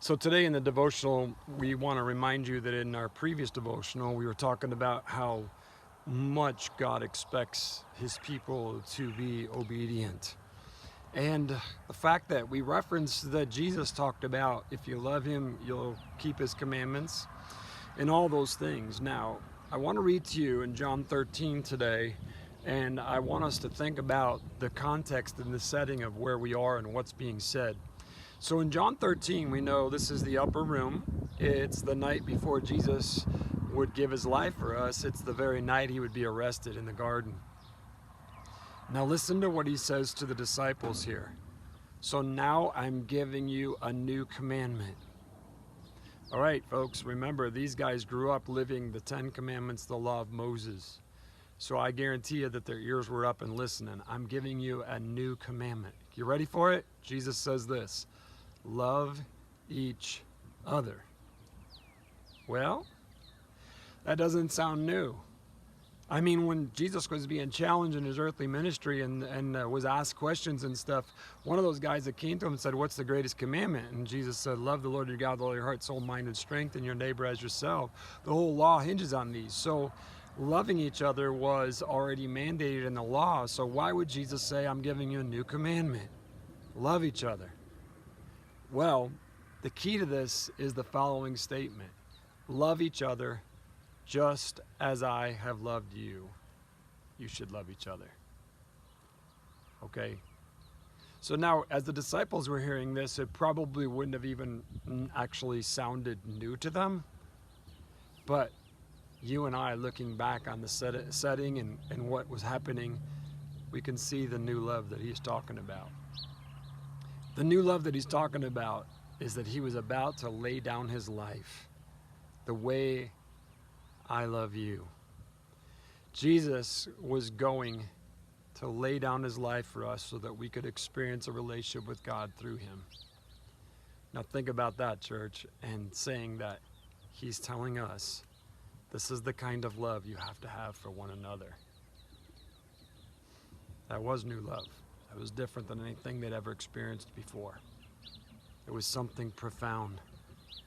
So today in the devotional, we want to remind you that in our previous devotional, we were talking about how much God expects his people to be obedient. And the fact that we referenced that Jesus talked about, if you love him, you'll keep his commandments and all those things. Now, I want to read to you in John 13 today, and I want us to think about the context and the setting of where we are and what's being said. So in John 13, we know this is the upper room. It's the night before Jesus would give his life for us. It's the very night he would be arrested in the garden. Now listen to what he says to the disciples here. So now I'm giving you a new commandment. All right, folks, remember these guys grew up living the 10 commandments, the law of Moses. So I guarantee you that their ears were up and listening. I'm giving you a new commandment. You ready for it? Jesus says this: love each other. Well, that doesn't sound new. I mean, when Jesus was being challenged in his earthly ministry and was asked questions and stuff, one of those guys that came to him and said, what's the greatest commandment? And Jesus said, love the Lord your God with all your heart, soul, mind, and strength, and your neighbor as yourself. The whole law hinges on these. So loving each other was already mandated in the law. So why would Jesus say, I'm giving you a new commandment? Love each other. Well, the key to this is the following statement: love each other just as I have loved you. You should love each other. Okay? So now, as the disciples were hearing this, it probably wouldn't have even actually sounded new to them. But you and I, looking back on the setting and what was happening, we can see the new love that he's talking about. The new love that he's talking about is that he was about to lay down his life the way I love you. Jesus was going to lay down his life for us so that we could experience a relationship with God through him. Now think about that, church, and saying that he's telling us this is the kind of love you have to have for one another. That was new love. It was different than anything they'd ever experienced before. It was something profound,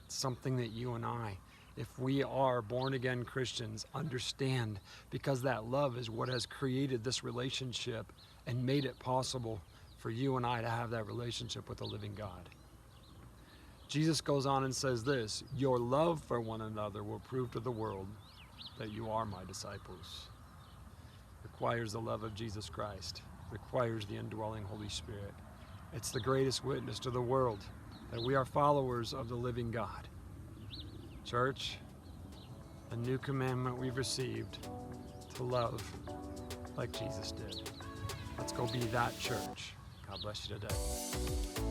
something that you and I, if we are born-again Christians, understand, because that love is what has created this relationship and made it possible for you and I to have that relationship with the living God. Jesus goes on and says this: your love for one another will prove to the world that you are my disciples. It requires the love of Jesus Christ. Requires the indwelling Holy Spirit. It's the greatest witness to the world that we are followers of the living God. Church, a new commandment we've received: to love like Jesus did. Let's go be that church. God bless you today.